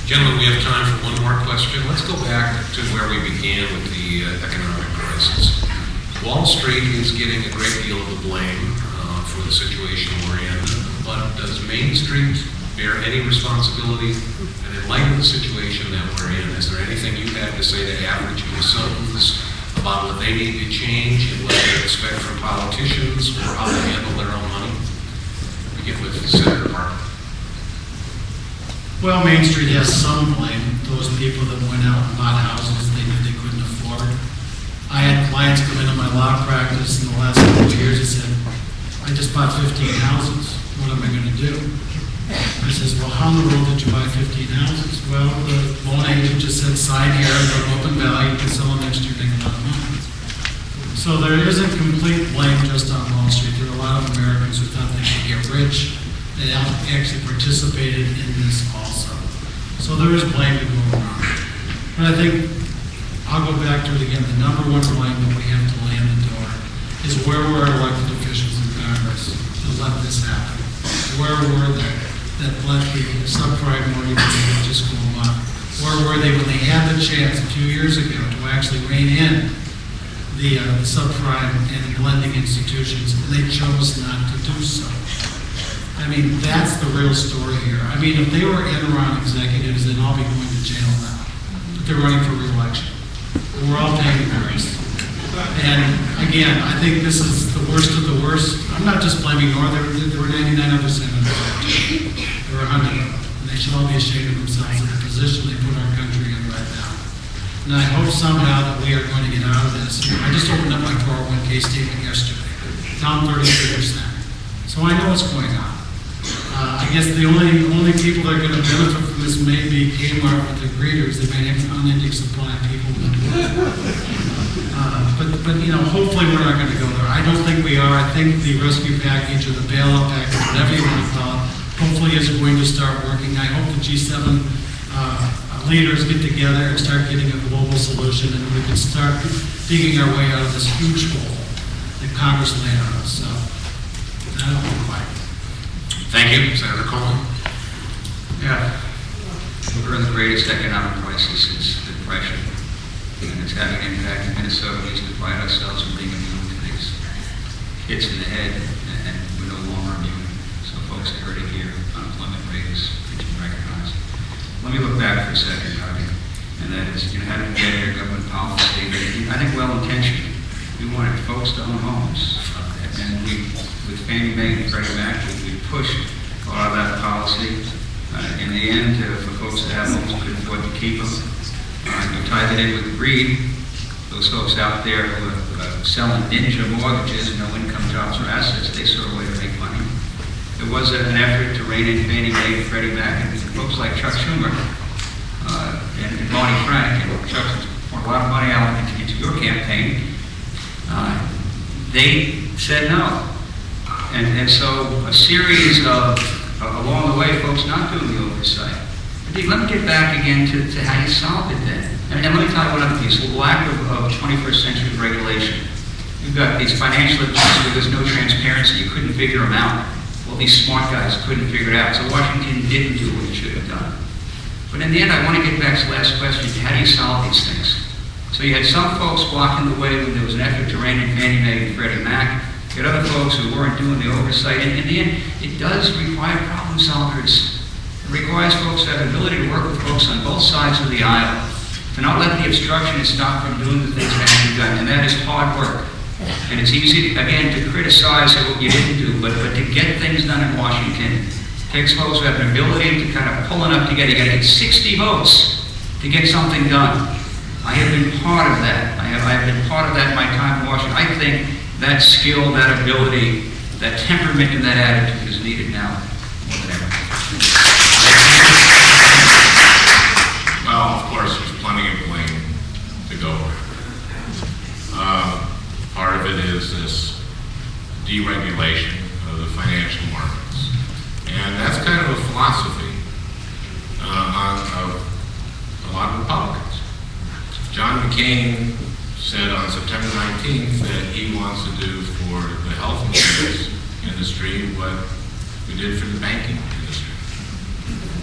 Gentlemen, we have time for one more question. Let's go back to where we began with the economic crisis. Wall Street is getting a great deal of the blame for the situation we're in, but does Main Street bear any responsibility? And in light of the situation that we're in, is there anything you have to say to average Minnesotans about what they need to change and what they expect from politicians or how they handle their own money? Begin with Senator Barkley. Well, Main Street has some blame. Those people that went out and bought houses they knew they couldn't afford. I had clients come into my law practice in the last couple of years and said, I just bought 15 houses. What am I going to do? I says, well, how in the world did you buy 15 houses? Well, the loan agent just said, sign here, go up in value, you can sell them next year, make a lot of money. So there isn't complete blame just on Wall Street. There are a lot of Americans who thought they could get rich. They actually participated in this also. So there is blame to go around. But I think, I'll go back to it again, the number one blame that we have to lay in the door is where were our elected officials in Congress to let this happen? Where were they that let the subprime mortgage just go up? Where were they when they had the chance a few years ago to actually rein in the subprime and lending institutions, and they chose not to do so? I mean, that's the real story here. I mean, if they were Enron executives, they'd all be going to jail now. But they're running for re-election. We're all paying the price. And again, I think this is the worst of the worst. I'm not just blaming Norm. There were 99 other senators. There were 100 of them. And they should all be ashamed of themselves in the position they put our country in right now. And I hope somehow that we are going to get out of this. I just opened up my 401k statement yesterday. Down 33%. So I know what's going on. I guess the only people that are going to benefit from this may be Kmart with the greeters. They may have unending supply of people. But you know, hopefully we're not going to go there. I don't think we are. I think the rescue package or the bailout package, whatever you want to call it, hopefully is going to start working. I hope the G7 leaders get together and start getting a global solution, and we can start digging our way out of this huge hole that Congress laid on us. So I don't know why. Thank you, Senator Coleman. Yeah, we're in the greatest economic crisis since the Depression, and it's having an impact in Minnesota. We used to pride ourselves on being immune to these hits in the head, and we're no longer immune. So folks are hurting here. Unemployment rate is being recognized. Let me look back for a second, Harvey, and that is, how did we get here? Government policy, I think well-intentioned. We wanted folks to own homes, and with Fannie Mae and Freddie Mac, we pushed a lot of that policy. In the end, for folks that have homes couldn't afford to keep them. You tied it in with greed. Those folks out there who are selling ninja mortgages, no income jobs or assets, they saw a way to make money. There was an effort to rein in Fannie Mae and Freddie Mac, and folks like Chuck Schumer and Barney Frank, and Chuck poured a lot of money out into your campaign. They said no. And so a series of, along the way, folks not doing the oversight. But let me get back again to how you solved it then. And let me tell you one other piece, the lack of 21st century regulation. You've got these financial advisors where there's no transparency, you couldn't figure them out. Well, these smart guys couldn't figure it out. So Washington didn't do what it should have done. But in the end, I want to get back to the last question, how do you solve these things? So you had some folks blocking the way when there was an effort to rein in Fannie Mae and Freddie Mac. You had other folks who weren't doing the oversight. And in the end, it does require problem solvers. It requires folks to have the ability to work with folks on both sides of the aisle, to not let the obstructionists stop from doing the things that have to be done. And that is hard work. And it's easy, again, to criticize what you didn't do, but to get things done in Washington takes folks who have an ability to kind of pull enough together. You got to get 60 votes to get something done. I have been part of that. I have been part of that in my time in Washington. I think that skill, that ability, that temperament, and that attitude is needed now more than ever. Well, of course, there's plenty of blame to go around. Part of it is this deregulation of the financial markets. And that's kind of a philosophy of a lot of Republicans. John McCain said on September 19th that he wants to do for the health insurance industry what we did for the banking industry.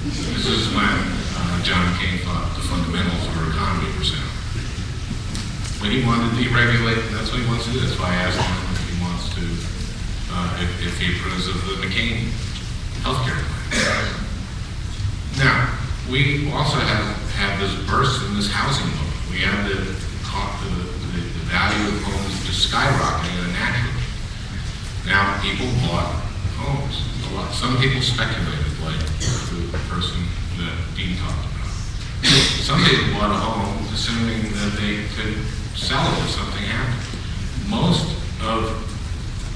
This is when John McCain thought the fundamentals of our economy were sound. When he wanted to deregulate, and that's what he wants to do. That's why I asked him if he wants to, if he approves of the McCain healthcare plan. Now, we also have this burst in this housing boom. We have the value of homes just skyrocketing unnaturally. Now, people bought homes. Some people speculated, like the person that Dean talked about. Some people bought a home assuming that they could sell it if something happened. Most of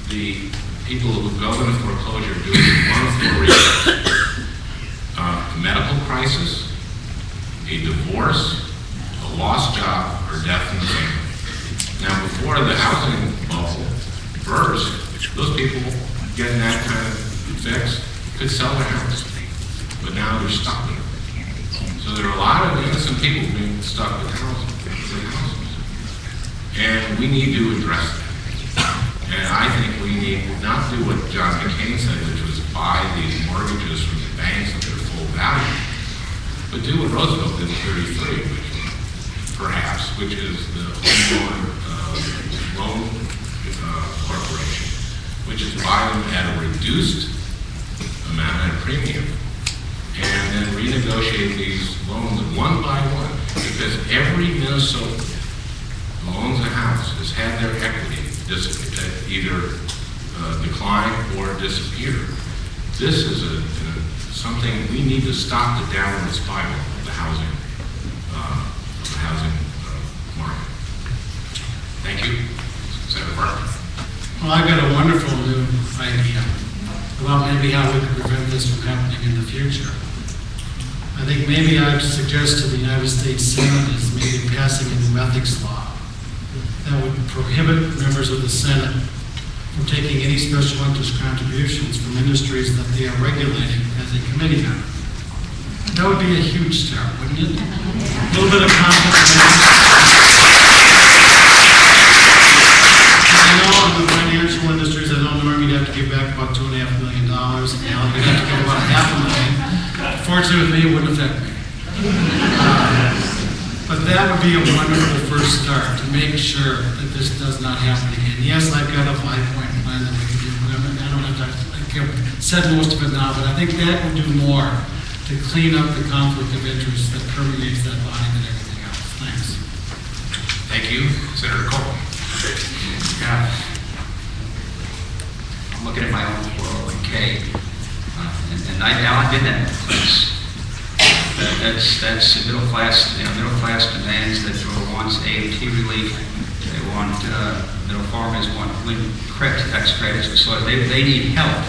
the people who go into foreclosure do it in one of four reasons. A medical crisis, a divorce, a lost job, or death in the family. Now, before the housing bubble burst, those people getting that kind of fix could sell their house, but now they're stuck with it. So there are a lot of innocent people being stuck with houses. And we need to address that. And I think we need not do what John McCain said, which was buy these mortgages from the banks at their full value, but do what Roosevelt did in '33, which is the Home Loan Corporation, which is buy them at a reduced amount at a premium, and then renegotiate these loans one by one, because every Minnesotan who owns a house has had their equity either decline or disappear. This is something we need to stop the downward spiral of the housing market. Thank you, Senator Barkley. Well, I've got a wonderful new idea about maybe how we can prevent this from happening in the future. I think maybe I'd suggest to the United States Senate is maybe passing a new ethics law that would prohibit members of the Senate from taking any special interest contributions from industries that they are regulating as a committee member. That would be a huge start, wouldn't it? A little bit of conflict of interest. I know in the financial industries, I know, Norm, you'd have to give back about $2.5 million. Al, you'd have to give about $500,000. Fortunately with me, it wouldn't affect me. But that would be a wonderful first start to make sure that this does not happen again. Yes, I've got a 5-point plan that we can do. I don't have to, I've said most of it now, but I think that will do more to clean up the conflict of interest that permeates that body than everything else. Thanks. Thank you. Senator Coleman. Yeah. I'm looking at my own 401k, and I did that in place. That's the middle class. Middle class demands that wants AMT relief. They want middle farmers want wind tax credits, so they need help.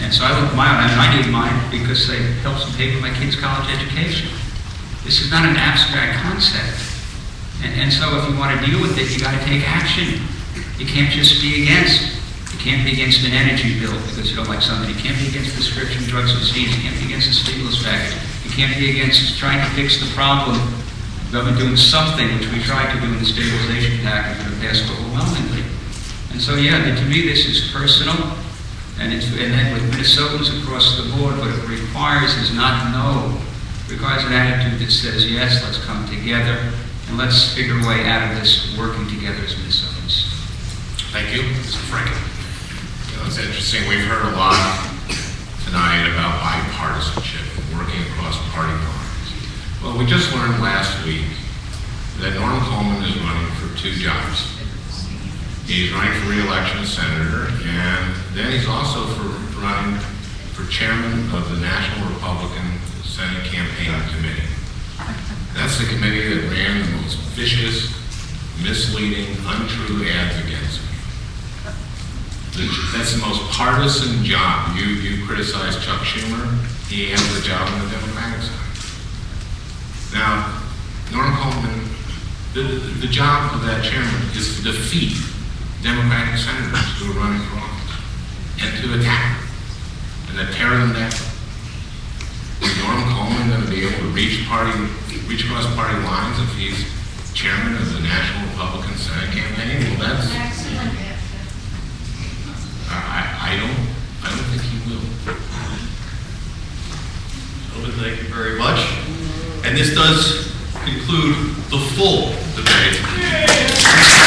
And so I look at my own. I need mine because they help some pay for my kids' college education. This is not an abstract concept. And so if you want to deal with it, you got to take action. You can't just be against. You can't be against an energy bill because you don't like something. You can't be against prescription drugs disease. You can't be against the stimulus package. You can't be against trying to fix the problem. Government doing something, which we tried to do in the stabilization package, but it passed overwhelmingly. And so, yeah, to me, this is personal. And then with Minnesotans across the board, what it requires is not no. It requires an attitude that says, yes, let's come together, and let's figure a way out of this working together as Minnesotans. Thank you. Mr. Franken. It's interesting. We've heard a lot tonight about bipartisanship, working across party lines. Well, we just learned last week that Norm Coleman is running for 2 jobs. He's running for re-election as senator, and then he's also running for chairman of the National Republican Senate Campaign Committee. That's the committee that ran the most vicious, misleading, untrue ads against me. That's the most partisan job. You criticize Chuck Schumer, he has the job on the Democratic side. Now, Norm Coleman, the job of that chairman is to defeat Democratic senators who are running for office and to attack them and to tear them down. Is Norm Coleman going to be able to reach across party lines if he's chairman of the National Republican Senate Campaign? Well, that's... I don't think he will. gentlemen, thank you very much. And this does conclude the full debate.